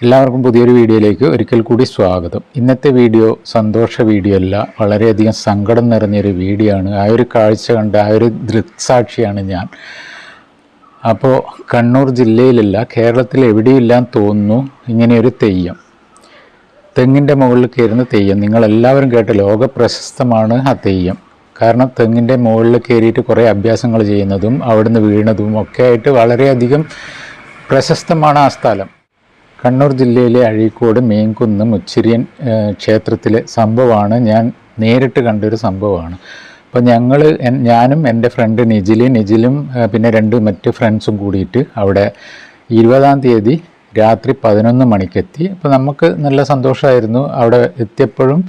എല്ലാവർക്കും പുതിയൊരു വീഡിയോയിലേക്ക് ഒരിക്കൽ കൂടി സ്വാഗതം. ഇന്നത്തെ വീഡിയോ സന്തോഷ വീഡിയോ അല്ല, വളരെയധികം സങ്കടം നിറഞ്ഞൊരു വീഡിയോ ആണ്. ആ ഒരു കാഴ്ച കണ്ട ആ ഒരു ദൃക്സാക്ഷിയാണ് ഞാൻ. അപ്പോൾ കണ്ണൂർ ജില്ലയിലല്ല, കേരളത്തിൽ എവിടെയില്ലാന്ന് തോന്നുന്നു ഇങ്ങനെയൊരു തെയ്യം, തെങ്ങിൻ്റെ മുകളിൽ കയറുന്ന തെയ്യം. നിങ്ങളെല്ലാവരും കേട്ട ലോക പ്രശസ്തമാണ് ആ തെയ്യം. കാരണം തെങ്ങിൻ്റെ മുകളിൽ കയറിയിട്ട് കുറേ അഭ്യാസങ്ങൾ ചെയ്യുന്നതും അവിടുന്ന് വീണതും ഒക്കെ ആയിട്ട് വളരെയധികം പ്രശസ്തമാണ് ആ സ്ഥലം. കണ്ണൂർ ജില്ലയിലെ അഴീക്കോട് മീൻകുന്ന് മുച്ചിരിയൻ ക്ഷേത്രത്തിലെ സംഭവമാണ്. ഞാൻ നേരിട്ട് കണ്ടൊരു സംഭവമാണ്. അപ്പോൾ ഞാനും എൻ്റെ ഫ്രണ്ട് നിജിലും പിന്നെ മറ്റ് ഫ്രണ്ട്സും കൂടിയിട്ട് അവിടെ 20-ാം തീയതി രാത്രി 11 മണിക്കെത്തി. അപ്പോൾ നമുക്ക് നല്ല സന്തോഷമായിരുന്നു. അവിടെ എത്തിയപ്പോഴും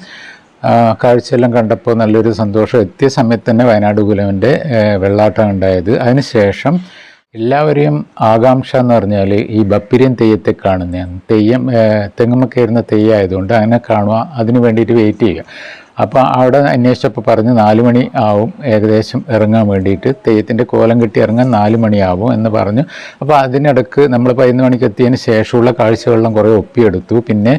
കാഴ്ചയെല്ലാം കണ്ടപ്പോൾ നല്ലൊരു സന്തോഷം. എത്തിയ സമയത്ത് തന്നെ വയനാട് കുലവൻ്റെ വെള്ളാട്ടം ഉണ്ടായത്. അതിനുശേഷം എല്ലാവരെയും ആകാംക്ഷ എന്ന് പറഞ്ഞാൽ ഈ ബപ്പിരിയൻ തെയ്യത്തെ കാണുന്നതാണ്. തെങ്ങുമ്മ കയറുന്ന തെയ്യമായതുകൊണ്ട് അങ്ങനെ കാണുക, അതിന് വേണ്ടിയിട്ട് വെയിറ്റ് ചെയ്യുക. അപ്പോൾ അവിടെ അന്വേഷിച്ചപ്പോൾ പറഞ്ഞ് 4 മണി ആവും ഏകദേശം ഇറങ്ങാൻ വേണ്ടിയിട്ട്, തെയ്യത്തിൻ്റെ കോലം കെട്ടി ഇറങ്ങാൻ 4 മണിയാവും എന്ന് പറഞ്ഞു. അപ്പോൾ അതിനിടക്ക് നമ്മൾ 11 മണിക്ക് എത്തിയതിന് ശേഷമുള്ള കാഴ്ചകളെല്ലാം കുറേ ഒപ്പിയെടുത്തു. പിന്നെ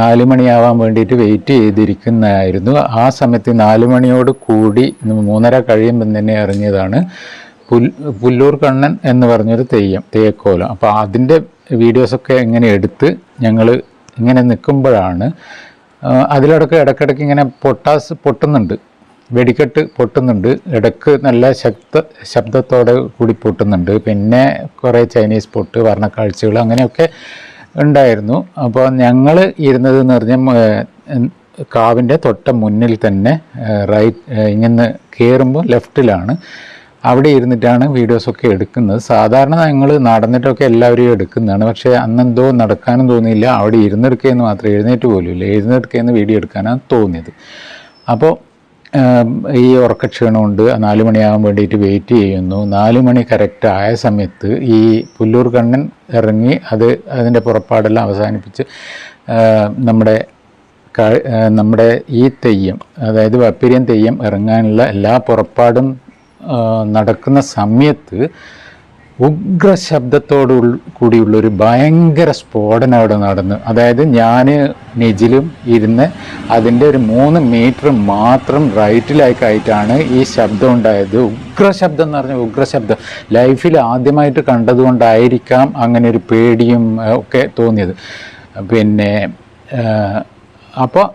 4 മണിയാവാൻ വേണ്ടിയിട്ട് വെയിറ്റ് ചെയ്തിരിക്കുന്നതായിരുന്നു. ആ സമയത്ത് 4 മണിയോട് കൂടി 3:30 കഴിയുമ്പം തന്നെ ഇറങ്ങിയതാണ് പുല്ലൂർ കണ്ണൻ എന്ന് പറഞ്ഞൊരു തെയ്യക്കോലം. അപ്പോൾ അതിൻ്റെ വീഡിയോസൊക്കെ ഇങ്ങനെ എടുത്ത് ഞങ്ങൾ ഇങ്ങനെ നിൽക്കുമ്പോഴാണ് ഇടയ്ക്കിടയ്ക്ക് ഇങ്ങനെ പൊട്ടുന്നുണ്ട്, വെടിക്കെട്ട് പൊട്ടുന്നുണ്ട്. ഇടയ്ക്ക് നല്ല ശബ്ദത്തോടെ കൂടി പൊട്ടുന്നുണ്ട്. പിന്നെ കുറേ ചൈനീസ് പൊട്ട്, വർണ്ണക്കാഴ്ചകൾ അങ്ങനെയൊക്കെ ഉണ്ടായിരുന്നു. അപ്പോൾ ഞങ്ങൾ ഇരുന്നതെന്ന് പറഞ്ഞാൽ കാവിൻ്റെ തൊട്ട മുന്നിൽ തന്നെ ഇങ്ങനെ കയറുമ്പോൾ ലെഫ്റ്റിലാണ്. അവിടെ ഇരുന്നിട്ടാണ് വീഡിയോസൊക്കെ എടുക്കുന്നത്. സാധാരണ ഞങ്ങൾ നടന്നിട്ടൊക്കെ എല്ലാവരും എടുക്കുന്നതാണ്. പക്ഷേ അന്നെന്തോ നടക്കാനും തോന്നിയില്ല, അവിടെ ഇരുന്നെടുക്കുകയെന്ന് മാത്രമേ, എഴുന്നേറ്റ് പോലും ഇല്ല, എഴുന്നേൽക്കുകയെന്ന് വീഡിയോ എടുക്കാനാണ് തോന്നിയത്. അപ്പോൾ ഈ ഉറക്കക്ഷീണമുണ്ട്. 4 മണിയാകാൻ വേണ്ടിയിട്ട് വെയിറ്റ് ചെയ്യുന്നു. 4 മണി കറക്റ്റ് ആയ സമയത്ത് ഈ പുല്ലൂർ കണ്ണൻ ഇറങ്ങി അതിൻ്റെ പുറപ്പാടെല്ലാം അവസാനിപ്പിച്ച് നമ്മുടെ ഈ തെയ്യം, അതായത് ബപ്പിരിയൻ തെയ്യം ഇറങ്ങാനുള്ള എല്ലാ പുറപ്പാടും നടക്കുന്ന സമയത്ത് ഉഗ്ര ശബ്ദത്തോടു കൂടിയുള്ളൊരു ഭയങ്കര സ്ഫോടനം അവിടെ നടന്നു. അതായത് ഞാൻ നിജിലും ഇരുന്ന് അതിൻ്റെ ഒരു 3 മീറ്റർ മാത്രം റൈറ്റിലേക്കായിട്ടാണ് ഈ ശബ്ദം ഉണ്ടായത്. ഉഗ്രശബ്ദം എന്ന് പറഞ്ഞാൽ ഉഗ്രശബ്ദം. ലൈഫിൽ ആദ്യമായിട്ട് കണ്ടതുകൊണ്ടായിരിക്കാം അങ്ങനെ ഒരു പേടിയും ഒക്കെ തോന്നിയത്. പിന്നെ അപ്പോൾ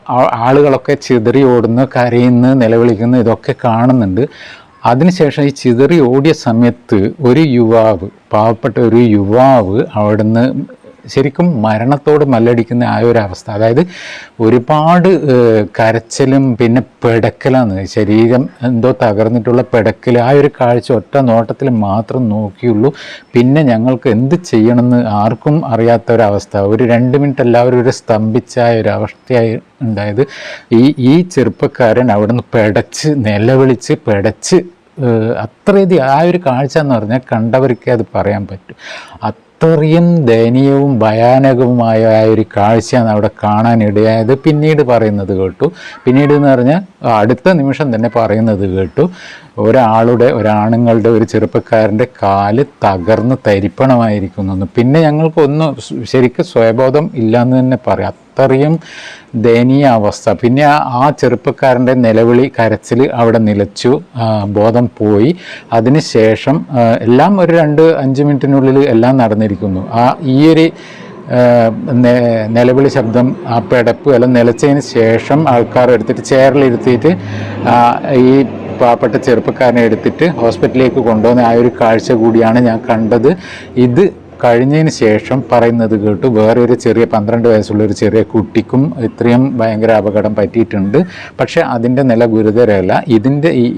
ആളുകളൊക്കെ ചിതറി ഓടുന്നു, കരയുന്നു, നിലവിളിക്കുന്നു, ഇതൊക്കെ കാണുന്നുണ്ട്. അതിനുശേഷം ഈ ചിതറി ഓടിയ സമയത്ത് പാവപ്പെട്ട ഒരു യുവാവ് അവിടുന്ന് ശരിക്കും മരണത്തോട് മല്ലടിക്കുന്ന ആ ഒരു അവസ്ഥ. അതായത് ഒരുപാട് കരച്ചിലും പിന്നെ പിടക്കലാണ്, ശരീരം എന്തോ തകർന്നിട്ടുള്ള പിടക്കൽ. ആ ഒരു കാഴ്ച ഒറ്റ നോട്ടത്തിൽ മാത്രം നോക്കിയുള്ളൂ. പിന്നെ ഞങ്ങൾക്ക് എന്ത് ചെയ്യണമെന്ന് ആർക്കും അറിയാത്ത ഒരവസ്ഥ. ഒരു 2 മിനിറ്റ് എല്ലാവരും ഒരു സ്തംഭിച്ചായ ഒരു അവസ്ഥയായി ഉണ്ടായത്. ഈ ചെറുപ്പക്കാരൻ അവിടുന്ന് നിലവിളിച്ച് അത്രയധികം ആ ഒരു കാഴ്ച എന്ന് പറഞ്ഞാൽ കണ്ടവർക്കേ അത് പറയാൻ പറ്റും. അത്രയും ദയനീയവും ഭയാനകവുമായ ആ ഒരു കാഴ്ചയാണ് അവിടെ കാണാനിടയായത്. പിന്നീട് പറയുന്നത് കേട്ടു, പിന്നീട് എന്ന് പറഞ്ഞാൽ അടുത്ത നിമിഷം തന്നെ പറയുന്നത് കേട്ടു, ഒരാണുങ്ങളുടെ ഒരു ചെറുപ്പക്കാരൻ്റെ കാല് തകർന്ന് തരിപ്പണമായിരിക്കുന്നു. പിന്നെ ഞങ്ങൾക്കൊന്നും ശരിക്കും സ്വയബോധം ഇല്ലയെന്ന് തന്നെ പറയാം. അത്രയും ദയനീയ അവസ്ഥ. പിന്നെ ആ ചെറുപ്പക്കാരൻ്റെ നിലവിളി, കരച്ചിൽ അവിടെ നിലച്ചു, ബോധം പോയി. അതിനുശേഷം എല്ലാം ഒരു 2-5 മിനിറ്റിനുള്ളിൽ എല്ലാം നടന്നിരിക്കുന്നു. ഈ ഒരു നിലവിളി ശബ്ദം, ആ പിടപ്പ് എല്ലാം നിലച്ചതിന് ശേഷം ആൾക്കാർ എടുത്തിട്ട് ചെയറിലിരുത്തിയിട്ട് ഈ പാവപ്പെട്ട ചെറുപ്പക്കാരനെ എടുത്തിട്ട് ഹോസ്പിറ്റലിലേക്ക് കൊണ്ടുവന്ന ആ ഒരു കാഴ്ച കൂടിയാണ് ഞാൻ കണ്ടത്. ഇത് കഴിഞ്ഞതിന് ശേഷം പറയുന്നത് കേട്ടു, വേറെ ഒരു 12 വയസ്സുള്ളൊരു ചെറിയ കുട്ടിക്കും ഇത്രയും ഭയങ്കര അപകടം പറ്റിയിട്ടുണ്ട്. പക്ഷേ അതിൻ്റെ നില ഗുരുതരമല്ല.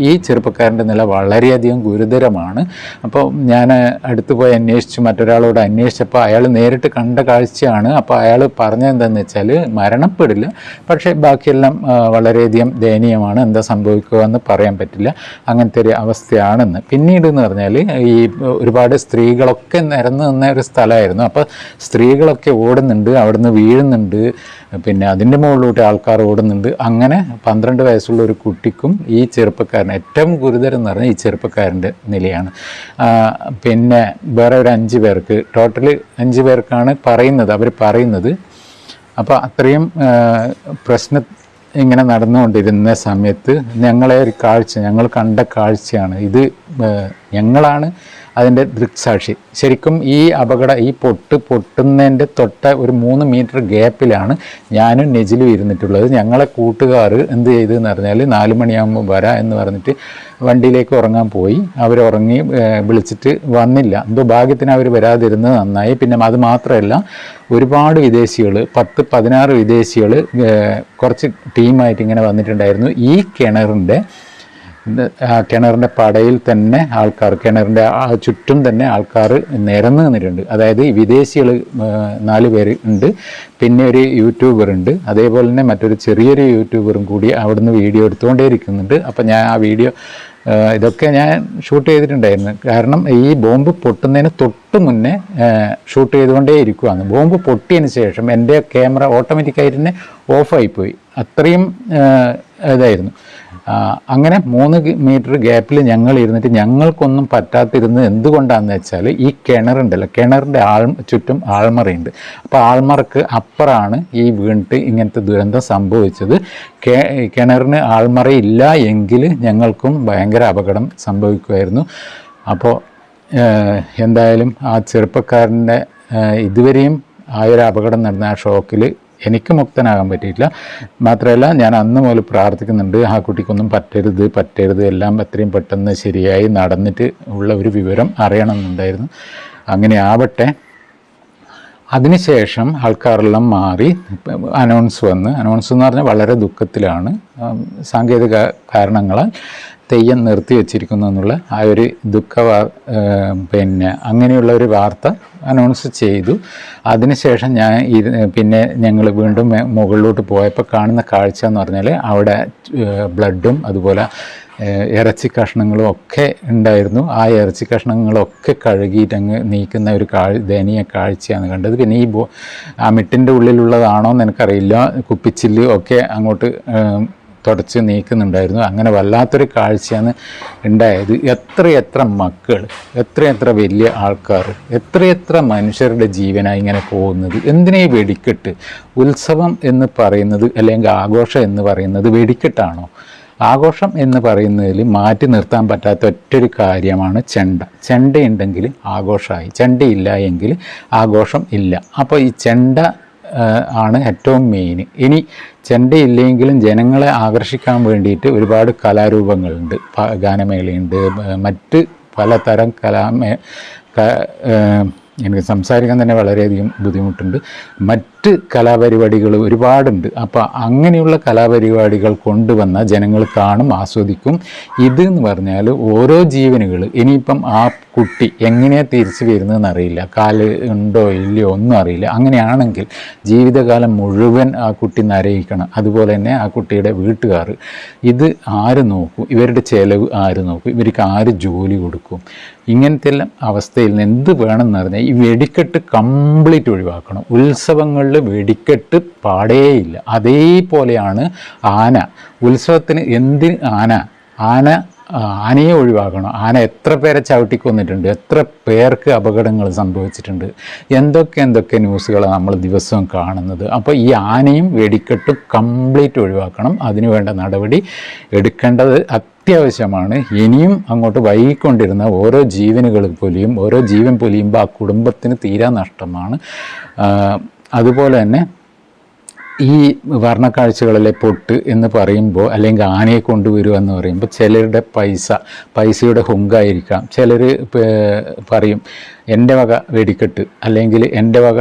ഈ ചെറുപ്പക്കാരൻ്റെ നില വളരെയധികം ഗുരുതരമാണ്. അപ്പോൾ ഞാൻ അടുത്ത് പോയി മറ്റൊരാളോട് അന്വേഷിച്ചപ്പോൾ അയാൾ നേരിട്ട് കണ്ട കാഴ്ചയാണ്. അപ്പോൾ അയാൾ പറഞ്ഞത് എന്താണെന്ന് വെച്ചാൽ മരണപ്പെടില്ല, പക്ഷേ ബാക്കിയെല്ലാം വളരെയധികം ദയനീയമാണ്, എന്താ സംഭവിക്കുക എന്ന് പറയാൻ പറ്റില്ല, അങ്ങനത്തെ ഒരു അവസ്ഥയാണെന്ന്. പിന്നീട് എന്ന് പറഞ്ഞാൽ ഈ ഒരുപാട് സ്ത്രീകളൊക്കെ നിരന്ന് നിന്ന ഒരു സ്ഥലമായിരുന്നു. അപ്പോൾ സ്ത്രീകളൊക്കെ ഓടുന്നുണ്ട്, അവിടുന്ന് വീഴുന്നുണ്ട്, പിന്നെ അതിൻ്റെ മുകളിലൂടെ ആൾക്കാർ ഓടുന്നുണ്ട്. അങ്ങനെ 12 വയസ്സുള്ള ഒരു കുട്ടിക്കും ഈ ചെറുപ്പക്കാരൻ ഏറ്റവും ഗുരുതരം എന്ന് പറഞ്ഞാൽ ഈ ചെറുപ്പക്കാരൻ്റെ നിലയാണ്. പിന്നെ വേറെ ഒരു 5 പേർക്ക്, ടോട്ടൽ 5 പേർക്കാണ് അവർ പറയുന്നത്. അപ്പോൾ അത്രയും പ്രശ്നം ഇങ്ങനെ നടന്നുകൊണ്ടിരുന്ന സമയത്ത് ഞങ്ങൾ കണ്ട കാഴ്ചയാണ് ഇത്. ഞങ്ങളാണ് അതിൻ്റെ ദൃക്സാക്ഷി. ശരിക്കും ഈ പൊട്ടുന്നതിൻ്റെ തൊട്ട ഒരു 3 മീറ്റർ ഗ്യാപ്പിലാണ് ഞാനും നെജിലും ഇരുന്നിട്ടുള്ളത്. ഞങ്ങളെ കൂട്ടുകാർ എന്ത് ചെയ്തെന്ന് പറഞ്ഞാൽ 4 മണിയാകുമ്പോൾ വരാം എന്ന് പറഞ്ഞിട്ട് വണ്ടിയിലേക്ക് ഉറങ്ങാൻ പോയി. അവരുറങ്ങി, വിളിച്ചിട്ട് വന്നില്ല. എന്തോ ഭാഗ്യത്തിന് അവർ വരാതിരുന്നത് നന്നായി. പിന്നെ അത് മാത്രമല്ല, ഒരുപാട് വിദേശികൾ, 10-16 വിദേശികൾ കുറച്ച് ടീമായിട്ട് ഇങ്ങനെ വന്നിട്ടുണ്ടായിരുന്നു. ഈ കിണറിൻ്റെ പടയിൽ തന്നെ ആൾക്കാർ, കിണറിൻ്റെ ചുറ്റും തന്നെ ആൾക്കാർ നിരന്ന് നിന്നിട്ടുണ്ട്. അതായത് വിദേശികൾ 4 പേര് ഉണ്ട്, പിന്നെ ഒരു യൂട്യൂബർ ഉണ്ട്, അതേപോലെ തന്നെ മറ്റൊരു ചെറിയൊരു യൂട്യൂബറും കൂടി അവിടുന്ന് വീഡിയോ എടുത്തുകൊണ്ടേ ഇരിക്കുന്നുണ്ട്. അപ്പം ഞാൻ ആ വീഡിയോ ഇതൊക്കെ ഞാൻ ഷൂട്ട് ചെയ്തിട്ടുണ്ടായിരുന്നു. കാരണം ഈ ബോംബ് പൊട്ടുന്നതിന് തൊട്ട് മുന്നേ ഷൂട്ട് ചെയ്തുകൊണ്ടേ ഇരിക്കുകയാണ്. ബോംബ് പൊട്ടിയതിന് ശേഷം എൻ്റെ ക്യാമറ ഓട്ടോമാറ്റിക്കായിട്ട് തന്നെ ഓഫായിപ്പോയി. അത്രയും ഇതായിരുന്നു. അങ്ങനെ 3 മീറ്റർ ഗ്യാപ്പിൽ ഞങ്ങൾ ഇരുന്നിട്ട് ഞങ്ങൾക്കൊന്നും പറ്റാത്തിരുന്നത് എന്തുകൊണ്ടാണെന്ന് വെച്ചാൽ ഈ കിണറുണ്ടല്ലോ, കിണറിൻ്റെ ചുറ്റും ആൾമറയുണ്ട്. അപ്പോൾ ആൾമറക്ക് അപ്പുറമാണ് ഈ വീണിട്ട് ഇങ്ങനത്തെ ദുരന്തം സംഭവിച്ചത്. കിണറിന് ആൾമറയില്ല എങ്കിൽ ഞങ്ങൾക്കും ഭയങ്കര അപകടം സംഭവിക്കുമായിരുന്നു. അപ്പോൾ എന്തായാലും ആ ചെറുപ്പക്കാരൻ്റെ ഇതുവരെയും ആ ഒരു അപകടം നടന്ന ആ ഷോക്കിൽ എനിക്ക് മുക്തനാകാൻ പറ്റിയിട്ടില്ല. മാത്രമല്ല, ഞാൻ അന്ന് മുതൽ പ്രാർത്ഥിക്കുന്നുണ്ട് ആ കുട്ടിക്കൊന്നും പറ്റരുത്, എല്ലാം എത്രയും പെട്ടെന്ന് ശരിയായി നടന്നിട്ട് ഉള്ള ഒരു വിവരം അറിയണമെന്നുണ്ടായിരുന്നു. അങ്ങനെ ആവട്ടെ. അതിനുശേഷം ആൾക്കാരെല്ലാം മാറി, അനൗൺസ് എന്ന് പറഞ്ഞാൽ വളരെ ദുഃഖത്തിലാണ്. സാങ്കേതിക കാരണങ്ങളാൽ തെയ്യം നിർത്തി വച്ചിരിക്കുന്നു എന്നുള്ള ആ ഒരു പിന്നെ അങ്ങനെയുള്ള ഒരു വാർത്ത അനൗൺസ് ചെയ്തു. അതിനുശേഷം പിന്നെ ഞങ്ങൾ വീണ്ടും മുകളിലോട്ട് പോയപ്പോൾ കാണുന്ന കാഴ്ച എന്ന് പറഞ്ഞാൽ അവിടെ ബ്ലഡും അതുപോലെ ഇറച്ചി കഷ്ണങ്ങളും ഒക്കെ ഉണ്ടായിരുന്നു. ആ ഇറച്ചി കഷ്ണങ്ങളൊക്കെ കഴുകിയിട്ട് അങ്ങ് നീക്കുന്ന ഒരു ദയനീയ കാഴ്ചയാണ് കണ്ടത്. പിന്നെ ആ മിട്ടിൻ്റെ ഉള്ളിലുള്ളതാണോ എന്ന് എനിക്കറിയില്ല, കുപ്പിച്ചില്ല് ഒക്കെ അങ്ങോട്ട് തുടച്ച് നീക്കുന്നുണ്ടായിരുന്നു. അങ്ങനെ വല്ലാത്തൊരു കാഴ്ചയാണ് ഉണ്ടായത്. എത്രയെത്ര മക്കൾ, എത്രയെത്ര വലിയ ആൾക്കാർ, എത്രയെത്ര മനുഷ്യരുടെ ജീവനായി ഇങ്ങനെ പോകുന്നത്. എന്തിനാ ഈ വെടിക്കെട്ട്? ഉത്സവം എന്ന് പറയുന്നത് അല്ലെങ്കിൽ ആഘോഷം എന്ന് പറയുന്നത് വെടിക്കെട്ടാണോ? ആഘോഷം എന്ന് പറയുന്നതിൽ മാറ്റി നിർത്താൻ പറ്റാത്ത ഒറ്റൊരു കാര്യമാണ് ചെണ്ടയുണ്ടെങ്കിൽ ആഘോഷമായി, ചെണ്ടയില്ല എങ്കിൽ ആഘോഷം ഇല്ല. അപ്പോൾ ഈ ചെണ്ട ആണ് ഏറ്റവും മെയിൻ. ഇനി ചെണ്ടയില്ലെങ്കിലും ജനങ്ങളെ ആകർഷിക്കാൻ വേണ്ടിയിട്ട് ഒരുപാട് കലാരൂപങ്ങളുണ്ട്. ഗാനമേളയുണ്ട്, മറ്റ് പലതരം എനിക്ക് സംസാരിക്കാൻ തന്നെ വളരെയധികം ബുദ്ധിമുട്ടുണ്ട്. മറ്റ് കലാപരിപാടികൾ ഒരുപാടുണ്ട്. അപ്പോൾ അങ്ങനെയുള്ള കലാപരിപാടികൾ കൊണ്ടുവന്ന ജനങ്ങൾ കാണും, ആസ്വദിക്കും. ഇതെന്ന് പറഞ്ഞാൽ ഓരോ ജീവനുകൾ, ഇനിയിപ്പം ആ കുട്ടി എങ്ങനെയാണ് തിരിച്ചു വരുന്നതെന്ന് അറിയില്ല, കാല് ഉണ്ടോ ഇല്ലയോ ഒന്നും അറിയില്ല. അങ്ങനെയാണെങ്കിൽ ജീവിതകാലം മുഴുവൻ ആ കുട്ടി നരയിക്കണം. അതുപോലെ തന്നെ ആ കുട്ടിയുടെ വീട്ടുകാർ, ഇത് ആര് നോക്കും? ഇവരുടെ ചെലവ് ആര് നോക്കും? ഇവർക്ക് ആര് ജോലി കൊടുക്കും? ഇങ്ങനത്തെ എല്ലാം അവസ്ഥയിൽ നിന്ന് എന്ത് വേണമെന്ന് പറഞ്ഞാൽ ഈ വെടിക്കെട്ട് കംപ്ലീറ്റ് ഒഴിവാക്കണം. ഉത്സവങ്ങളിൽ വെടിക്കെട്ട് പാടേയില്ല. അതേപോലെയാണ് ആന. ഉത്സവത്തിന് ആനയെ ഒഴിവാക്കണം. ആന എത്ര പേരെ ചവിട്ടിക്കൊന്നിട്ടുണ്ട്, എത്ര പേർക്ക് അപകടങ്ങൾ സംഭവിച്ചിട്ടുണ്ട്, എന്തൊക്കെ ന്യൂസുകളാണ് നമ്മൾ ദിവസവും കാണുന്നത്. അപ്പോൾ ഈ ആനയും വെടിക്കെട്ടും കംപ്ലീറ്റ് ഒഴിവാക്കണം. അതിനു വേണ്ട നടപടി എടുക്കേണ്ടത് അത്യാവശ്യമാണ്. ഇനിയും അങ്ങോട്ട് വൈകിക്കൊണ്ടിരുന്ന ഓരോ ജീവൻ പൊലിയുമ്പോൾ ആ കുടുംബത്തിന് തീരാ നഷ്ടമാണ്. അതുപോലെ തന്നെ ഈ വർണ്ണക്കാഴ്ചകളിലെ പൊട്ട് എന്ന് പറയുമ്പോൾ, അല്ലെങ്കിൽ ആനയെ കൊണ്ടുവരിക എന്ന് പറയുമ്പോൾ ചിലരുടെ പൈസയുടെ ഹുങ്കായിരിക്കാം. ചിലർ പറയും എൻ്റെ വക വെടിക്കെട്ട്, അല്ലെങ്കിൽ എൻ്റെ വക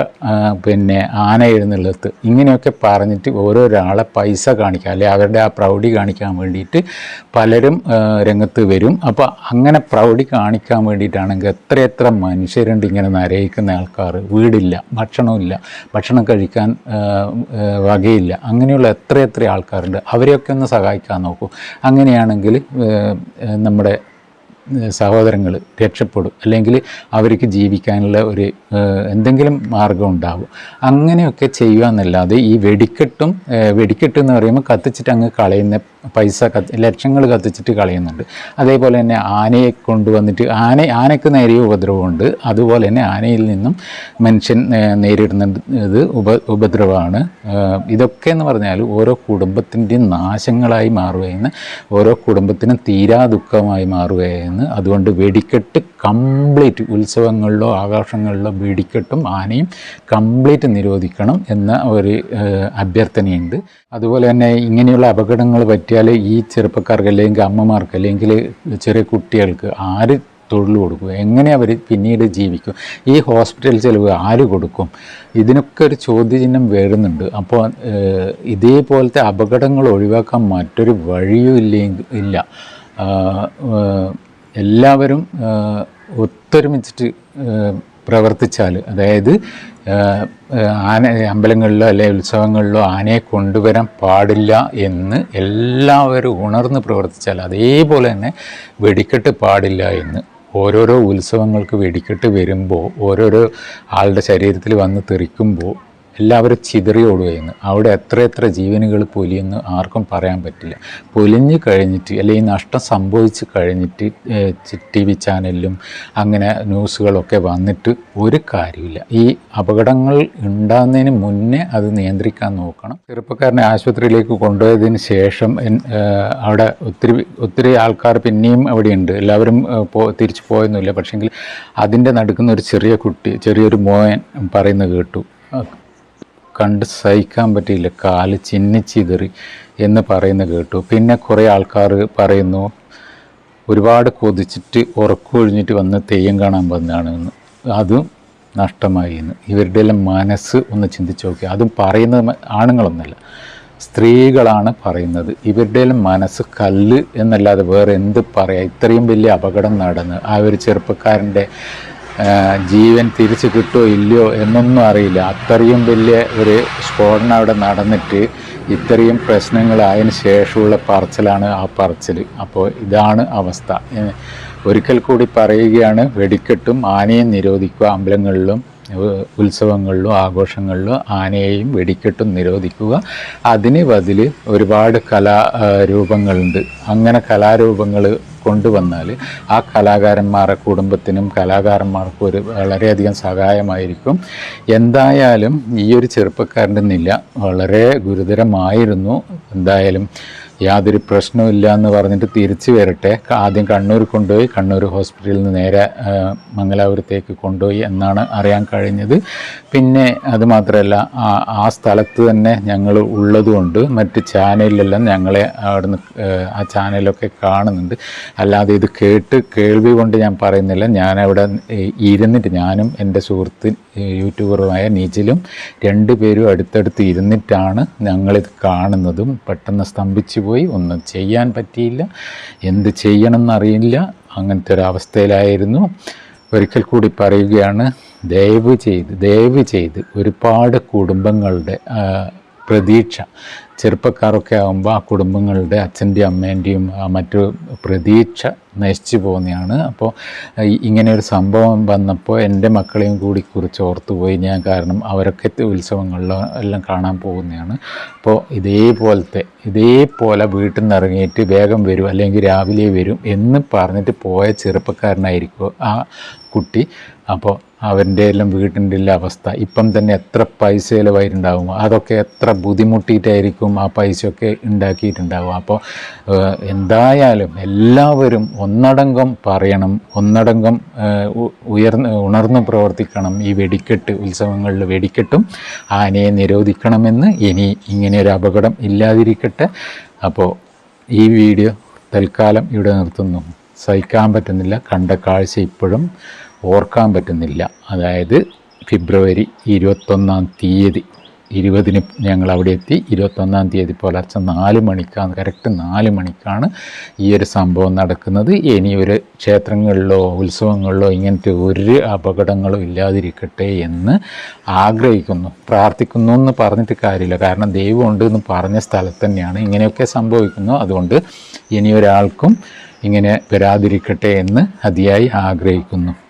പിന്നെ ആന എഴുന്നള്ളത്ത്, ഇങ്ങനെയൊക്കെ പറഞ്ഞിട്ട് ഓരോരാളെ പൈസ കാണിക്കുക, അല്ലെങ്കിൽ അവരുടെ ആ പ്രൗഢി കാണിക്കാൻ വേണ്ടിയിട്ട് പലരും രംഗത്ത് വരും. അപ്പോൾ അങ്ങനെ പ്രൗഢി കാണിക്കാൻ വേണ്ടിയിട്ടാണെങ്കിൽ എത്രയെത്ര മനുഷ്യരുണ്ട് ഇങ്ങനെ നരയിക്കുന്ന ആൾക്കാർ. വീടില്ല, ഭക്ഷണമില്ല, ഭക്ഷണം കഴിക്കാൻ വകയില്ല, അങ്ങനെയുള്ള എത്രയെത്ര ആൾക്കാരുണ്ട്. അവരെയൊക്കെ ഒന്ന് സഹായിക്കാൻ നോക്കൂ. അങ്ങനെയാണെങ്കിൽ നമ്മുടെ സഹോദരങ്ങൾ രക്ഷപ്പെടും, അല്ലെങ്കിൽ അവർക്ക് ജീവിക്കാനുള്ള ഒരു എന്തെങ്കിലും മാർഗം ഉണ്ടാവും. അങ്ങനെയൊക്കെ ചെയ്യുക എന്നല്ലാതെ ഈ വെടിക്കെട്ട് എന്ന് പറയുമ്പോൾ കത്തിച്ചിട്ട് അങ്ങ് കളയുന്ന പൈസ ലക്ഷങ്ങൾ കത്തിച്ചിട്ട് കളയുന്നുണ്ട്. അതേപോലെ തന്നെ ആനയെ കൊണ്ടുവന്നിട്ട് ആനയ്ക്ക് നേരിയ ഉപദ്രവമുണ്ട്, അതുപോലെ തന്നെ ആനയിൽ നിന്നും മനുഷ്യൻ നേരിടുന്നത് ഉപദ്രവമാണ്. ഇതൊക്കെ എന്ന് പറഞ്ഞാൽ ഓരോ കുടുംബത്തിൻ്റെയും നാശങ്ങളായി മാറുകയെന്ന്, ഓരോ കുടുംബത്തിനും തീരാ ദുഃഖമായി മാറുകയെന്ന്. അതുകൊണ്ട് വെടിക്കെട്ട് കംപ്ലീറ്റ് ഉത്സവങ്ങളിലോ ആഘോഷങ്ങളിലോ വെടിക്കെട്ടും ആനയും കംപ്ലീറ്റ് നിരോധിക്കണം എന്ന ഒരു അഭ്യർത്ഥനയുണ്ട്. അതുപോലെ തന്നെ ഇങ്ങനെയുള്ള അപകടങ്ങൾ പറ്റിയാൽ ഈ ചെറുപ്പക്കാർക്ക് അല്ലെങ്കിൽ അമ്മമാർക്ക് അല്ലെങ്കിൽ ചെറിയ കുട്ടികൾക്ക് ആര് തൊഴിൽ കൊടുക്കും? എങ്ങനെ അവർ പിന്നീട് ജീവിക്കും? ഈ ഹോസ്പിറ്റൽ ചിലവ് ആര് കൊടുക്കും? ഇതിനൊക്കെ ഒരു ചോദ്യചിഹ്നം വരുന്നുണ്ട്. അപ്പോൾ ഇതേപോലത്തെ അപകടങ്ങൾ ഒഴിവാക്കാൻ മറ്റൊരു വഴിയും ഇല്ല. എല്ലാവരും ഒത്തൊരുമിച്ചിട്ട് പ്രവർത്തിച്ചാൽ, അതായത് അമ്പലങ്ങളിലോ അല്ലെങ്കിൽ ഉത്സവങ്ങളിലോ ആനയെ കൊണ്ടുവരാൻ പാടില്ല എന്ന് എല്ലാവരും ഉണർന്ന് പ്രവർത്തിച്ചാൽ, അതേപോലെ തന്നെ വെടിക്കെട്ട് പാടില്ല എന്ന് ഓരോരോ ഉത്സവങ്ങൾക്ക് വെടിക്കെട്ട് വരുമ്പോൾ ഓരോരോ ആളുടെ ശരീരത്തിൽ വന്ന് തെറിക്കുമ്പോൾ എല്ലാവരും ചിതറി ഓടുകയെന്ന്. അവിടെ എത്ര ജീവനുകൾ പൊലിയെന്ന് ആർക്കും പറയാൻ പറ്റില്ല. പൊലിഞ്ഞ് കഴിഞ്ഞിട്ട് അല്ലെങ്കിൽ നഷ്ടം സംഭവിച്ച് കഴിഞ്ഞിട്ട് TV ചാനലിലും അങ്ങനെ ന്യൂസുകളൊക്കെ വന്നിട്ട് ഒരു കാര്യമില്ല. ഈ അപകടങ്ങൾ ഉണ്ടാകുന്നതിന് മുന്നേ അത് നിയന്ത്രിക്കാൻ നോക്കണം. ചെറുപ്പക്കാരനെ ആശുപത്രിയിലേക്ക് കൊണ്ടുപോയതിന് ശേഷം അവിടെ ഒത്തിരി ആൾക്കാർ പിന്നെയും അവിടെയുണ്ട്. എല്ലാവരും തിരിച്ചു പോയൊന്നുമില്ല. പക്ഷെങ്കിൽ അതിൻ്റെ നടുക്കുന്ന ഒരു ചെറിയൊരു മോൻ പറയുന്നത് കേട്ടു, കണ്ട് സഹിക്കാൻ പറ്റിയില്ല, കാല് ചിന്നിച്ചിതറി എന്ന് പറയുന്നത് കേട്ടു. പിന്നെ കുറേ ആൾക്കാർ പറയുന്നു ഒരുപാട് കൊതിച്ചിട്ട് ഉറക്കൊഴിഞ്ഞിട്ട് വന്ന് തെയ്യം കാണാൻ വന്നതാണെന്ന്, അതും നഷ്ടമായി എന്ന്. ഇവരുടെ എല്ലാം മനസ്സ് ഒന്ന് ചിന്തിച്ച് നോക്കി. അതും പറയുന്നത് ആണുങ്ങളൊന്നുമല്ല, സ്ത്രീകളാണ് പറയുന്നത്. ഇവരുടെ എല്ലാം മനസ്സ് കല്ല് എന്നല്ലാതെ വേറെ എന്ത് പറയാം? ഇത്രയും വലിയ അപകടം നടന്ന് ആ ഒരു ചെറുപ്പക്കാരൻ്റെ ജീവൻ തിരിച്ചു കിട്ടുമോ ഇല്ലയോ എന്നൊന്നും അറിയില്ല. അത്രയും വലിയ ഒരു സ്ഫോടനം അവിടെ നടന്നിട്ട് ഇത്രയും പ്രശ്നങ്ങളായതിന് ശേഷമുള്ള പറച്ചിലാണ് ആ പറച്ചിൽ. അപ്പോൾ ഇതാണ് അവസ്ഥ. ഒരിക്കൽ കൂടി പറയുകയാണ്, വെടിക്കെട്ടും ആനയും നിരോധിക്കുക. അമ്പലങ്ങളിലും ഉത്സവങ്ങളിലും ആഘോഷങ്ങളിലും ആനയെയും വെടിക്കെട്ടും നിരോധിക്കുക. അതിന് ബദൽ ഒരുപാട് കലാരൂപങ്ങളുണ്ട്. അങ്ങനെ കലാരൂപങ്ങൾ കൊണ്ടുവന്നാൽ ആ കലാകാരന്മാരുടെ കുടുംബത്തിനും കലാകാരന്മാർക്കും വളരെയധികം സഹായമായിരിക്കും. എന്തായാലും ഈ ഒരു ചെറുപ്പക്കാരൻ്റെ നില വളരെ ഗുരുതരമായിരുന്നു. എന്തായാലും യാതൊരു പ്രശ്നമില്ല എന്ന് പറഞ്ഞിട്ട് തിരിച്ചു വരട്ടെ. ആദ്യം കണ്ണൂർ കൊണ്ടുപോയി, കണ്ണൂർ ഹോസ്പിറ്റലിൽ നിന്ന് നേരെ മംഗലാപുരത്തേക്ക് കൊണ്ടുപോയി എന്നാണ് അറിയാൻ കഴിഞ്ഞത്. പിന്നെ അതുമാത്രമല്ല, ആ സ്ഥലത്ത് തന്നെ ഞങ്ങൾ ഉള്ളതുകൊണ്ട് മറ്റ് ചാനലിലെല്ലാം ഞങ്ങളെ അവിടുന്ന് ആ ചാനലൊക്കെ കാണുന്നുണ്ട്. അല്ലാതെ ഇത് കേൾവി കൊണ്ട് ഞാൻ പറയുന്നില്ല. ഞാനവിടെ ഇരുന്നിട്ട്, ഞാനും എൻ്റെ സുഹൃത്ത് യൂട്യൂബറുമായ നിജിലും രണ്ടുപേരും അടുത്തടുത്ത് ഇരുന്നിട്ടാണ് ഞങ്ങളിത് കാണുന്നതും. പെട്ടെന്ന് സ്തംഭിച്ചു പോയി, ഒന്നും ചെയ്യാൻ പറ്റിയില്ല, എന്ത് ചെയ്യണമെന്നറിയില്ല. അങ്ങനത്തെ ഒരു അവസ്ഥയിലായിരുന്നു. ഒരിക്കൽ കൂടി പറയുകയാണ്, ദയവ് ചെയ്ത് ഒരുപാട് കുടുംബങ്ങളുടെ പ്രതീക്ഷ, ചെറുപ്പക്കാരൊക്കെ ആകുമ്പോൾ ആ കുടുംബങ്ങളുടെ അച്ഛൻ്റെയും അമ്മേൻ്റെയും മറ്റു പ്രതീക്ഷ നശിച്ചു പോകുന്നതാണ്. അപ്പോൾ ഇങ്ങനെ ഒരു സംഭവം വന്നപ്പോൾ എൻ്റെ മക്കളെയും കൂടി കുറിച്ച് ഓർത്തുപോയി ഞാൻ. കാരണം അവരൊക്കെ ഉത്സവങ്ങളിലോ എല്ലാം കാണാൻ പോകുന്നതാണ്. അപ്പോൾ ഇതേപോലെ വീട്ടിൽ നിന്ന് ഇറങ്ങിയിട്ട് വേഗം വരും അല്ലെങ്കിൽ രാവിലെ വരും എന്ന് പറഞ്ഞിട്ട് പോയ ചെറുപ്പക്കാരനായിരിക്കും ആ കുട്ടി. അപ്പോൾ അവൻ്റെ എല്ലാം വീട്ടിൻ്റെ എല്ലാം അവസ്ഥ ഇപ്പം തന്നെ എത്ര പൈസ ചിലവായിട്ടുണ്ടാകും, അതൊക്കെ എത്ര ബുദ്ധിമുട്ടിയിട്ടായിരിക്കും ആ പൈസയൊക്കെ ഉണ്ടാക്കിയിട്ടുണ്ടാകും. അപ്പോൾ എന്തായാലും എല്ലാവരും ഒന്നടങ്കം പറയണം, ഒന്നടങ്കം ഉണർന്ന് പ്രവർത്തിക്കണം. ഈ ഉത്സവങ്ങളിൽ വെടിക്കെട്ടും ആനയെ നിരോധിക്കണമെന്ന്. ഇനി ഇങ്ങനെയൊരു അപകടം ഇല്ലാതിരിക്കട്ടെ. അപ്പോൾ ഈ വീഡിയോ തൽക്കാലം ഇവിടെ നിർത്തുന്നു. സഹിക്കാൻ പറ്റുന്നില്ല, കണ്ട കാഴ്ച ഇപ്പോഴും ഓർക്കാൻ പറ്റുന്നില്ല. അതായത് ഫെബ്രുവരി 20 ഞങ്ങൾ അവിടെ എത്തി. 21 പുലർച്ചെ 4 മണിക്കാണ്, കറക്റ്റ് 4 മണിക്കാണ് ഈ ഒരു സംഭവം നടക്കുന്നത്. ഇനി ഒരു ക്ഷേത്രങ്ങളിലോ ഉത്സവങ്ങളിലോ ഇങ്ങനത്തെ ഒരു അപകടങ്ങളും ഇല്ലാതിരിക്കട്ടെ എന്ന് ആഗ്രഹിക്കുന്നു, പ്രാർത്ഥിക്കുന്നു എന്ന് പറഞ്ഞിട്ട് കാര്യമില്ല. കാരണം ദൈവമുണ്ട് എന്ന് പറഞ്ഞ സ്ഥലത്ത് തന്നെയാണ് ഇങ്ങനെയൊക്കെ സംഭവിക്കുന്നു. അതുകൊണ്ട് ഇനി ഒരാൾക്കും ഇങ്ങനെ വരാതിരിക്കട്ടെ എന്ന് അതിയായി ആഗ്രഹിക്കുന്നു.